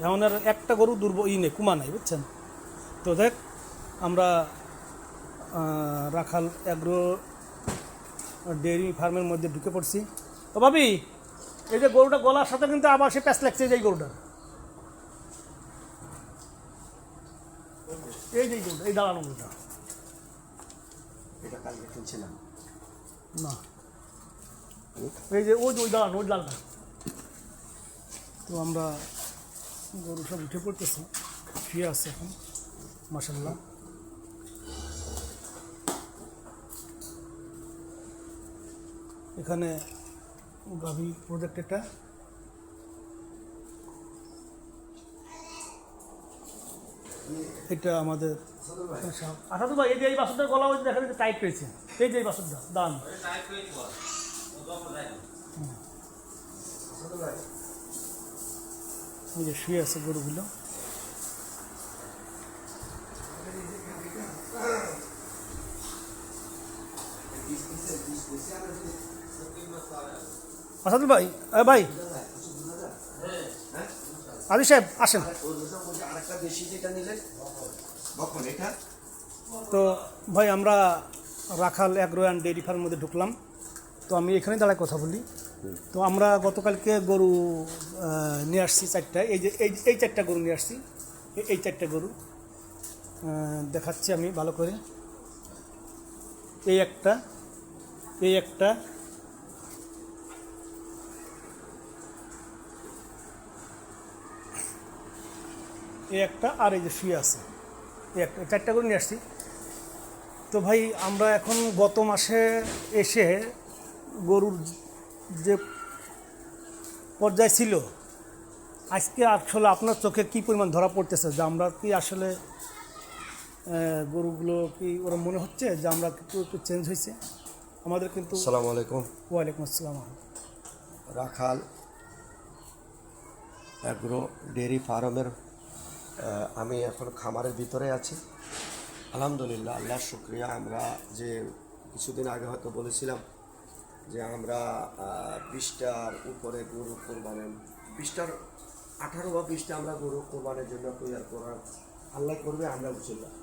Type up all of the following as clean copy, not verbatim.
এখন আর একটা গরু দুর্বল নেই, কুমা নাই, বুঝছেন। তো দেখ আমরা রাখাল অ্যাগ্রো ডেয়ারি ফার্মের মধ্যে ঢুকে পড়ছি। তো ভাবি, এই যে গরুটা গলার সাথে কিন্তু আবার সে প্যাঁচ লাগছে, এই গরুটা, এই যে গরুটা, এই দাঁড়ানো গরুটা, এটা কালকে কিনছিলাম না, এই যে ওই দাঁড়ানো, ওই লালটা। তো আমরা গরু সব উঠে পড়তেছি, শুয়ে আছে এখন মাশাআল্লাহ। এখানে গাভী প্রজেক্ট, এটা এটা আমাদের আসাদু ভাই, এই যে এই বাসনটার গলা হচ্ছে দেখা যাচ্ছে টাইট রয়েছে, এই যে এই বাসনটা দান, এই যে শুয়ে আছে গরুগুলো। আসাদুল ভাই, ভাই আদি সাহেব আসেন। তো ভাই আমরা রাখাল অ্যাগ্রো অ্যান্ড ডেয়ারি ফার্মের মধ্যে ঢুকলাম। তো আমি এখানে দাঁড়ায় কথা বলি। তো আমরা গতকালকে গরু নিয়ে আসছি চারটা, এই যে এই চারটা গরু নিয়ে আসছি, এই চারটা গরু দেখাচ্ছি আমি ভালো করে। এই একটা, এই একটা, এই একটা, আর এই যে শুয়ে আছে এই একটা, চারটা গরু নিয়ে আসছি। তো ভাই আমরা এখন গত মাসে এসে গরুর যে পর্যায় ছিল, আজকে আসলে আপনার চোখে কী পরিমাণ ধরা পড়তেছে যে আমরা কি আসলে গরুগুলো কি ওরা মনে হচ্ছে যে আমরা একটু একটু চেঞ্জ হয়েছে আমাদের কিন্তু। আসসালামু আলাইকুম। ওয়ালাইকুম আসসালাম। রাখাল অ্যাগ্রো ডেয়ারি ফার্মের আমি এখন খামারের ভিতরে আছি। আলহামদুলিল্লাহ, আল্লাহর শুকরিয়া। আমরা যে কিছুদিন আগে হয়তো বলেছিলাম যে আমরা 20টার উপরে গরু কোরবানের, 20টার 18 বা 20টা আমরা গরু কোরবানের জন্য তৈরি করার আল্লাহ করবে, আমরা বুঝলাম।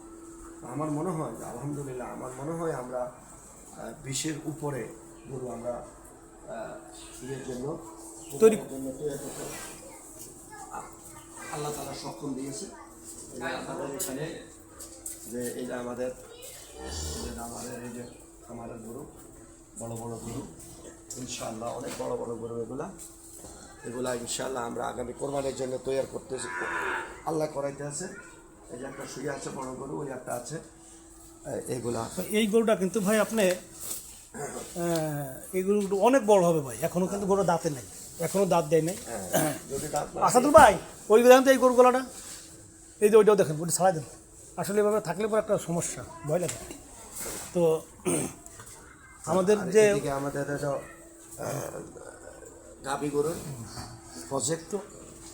আমার মনে হয় আলহামদুলিল্লাহ, আমার মনে হয় আমরা 20-এর উপরে গরু আমরা ইয়ের জন্য তৈরি করতে আল্লাহ তাআলা সক্ষম দিয়েছে। আপনাদের এখানে যে এই যে আমাদের এই যে খামারের গরু, বড় বড় গরু, ইনশাআল্লাহ অনেক বড় বড় গরু, এগুলা ইনশাআল্লাহ আমরা আগামী কোরবানির জন্য তৈরি করতেছি, আল্লাহ করাইতে আছে। এই যে একটা শুয়ে আছে বড় গরু, ওই একটা আছে, এইগুলা। এই গরুটা কিন্তু ভাই আপনি এই গরুটা অনেক বড় হবে ভাই, এখনো কিন্তু গরু দাঁতে নেই, এখনো দাঁত দেয় নাই। আসাদুল ভাই ওই দেখেন তো এই গরু গলাটা, এই যে ওইটাও দেখেন, ওইটা ছাড়াই দেন। আসলে এভাবে থাকলে পর একটা সমস্যা, ভয় লাগে। তো আমাদের যে আমাদের গাভী গরুর প্রজেক্ট,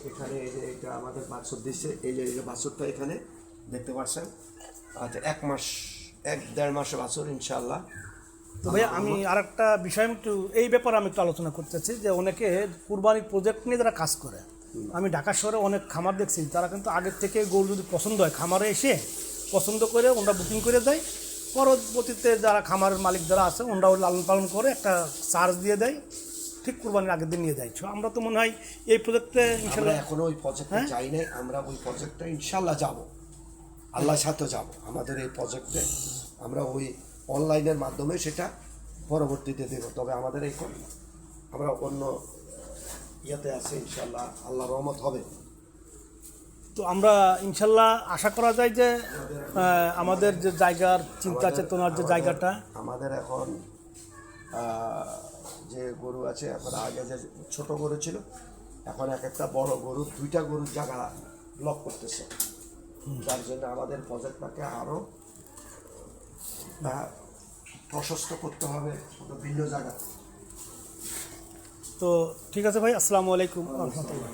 এখানে এই যে এটা আমাদের বাছুর দিচ্ছে, এই যে বাছুরটা এখানে দেখতে পাচ্ছেন। আচ্ছা 1-1.5 মাসে বাছুর ইনশাআল্লাহ। তো ভাই আমি আর একটা বিষয় একটু এই ব্যাপারে আমি একটু আলোচনা করতে চাচ্ছি যে অনেকে কুরবানির প্রজেক্ট নিয়ে যারা কাজ করে, আমি ঢাকা শহরে অনেক খামার দেখছি, তারা কিন্তু আগের থেকে গরু যদি পছন্দ হয় খামারে এসে পছন্দ করে ওনারা বুকিং করে দেয়, পরবর্তীতে যারা খামারের মালিক যারা আছে ওনারাও লালন পালন করে একটা চার্জ দিয়ে দেয়, ঠিক কুরবানির আগের দিন নিয়ে যায়। আমরা তো মনে হয় এই প্রজেক্টে ইনশাআল্লাহ এখনো ওই প্রজেক্টে যাই নাই, আমরা ওই প্রজেক্টে ইনশাআল্লাহ যাব, আল্লাহর সাথে যাব। আমাদের এই প্রজেক্টে আমরা ওই অনলাইনের মাধ্যমে সেটা পরবর্তীতে দেব, তবে আমাদের এখন আমরা অন্য ইয়েতে আছে ইনশাআল্লাহ, আল্লাহ রহমত হবে। তো আমরা ইনশাল্লাহ আশা করা যায় যে আমাদের যে জায়গার চিন্তা চেতনার যে জায়গাটা, আমাদের এখন যে গরু আছে, এখন আগে যে ছোট গরু ছিল, এখন এক একটা বড় গরু, 2টা গরুর জায়গা ব্লক করতেছে, যার জন্য আমাদের প্রজেক্টটাকে আরও প্রশস্ত করতে হবে ভিন্ন জায়গা। তো ঠিক আছে ভাই, আসসালামু আলাইকুম রহমতুল্লাহ।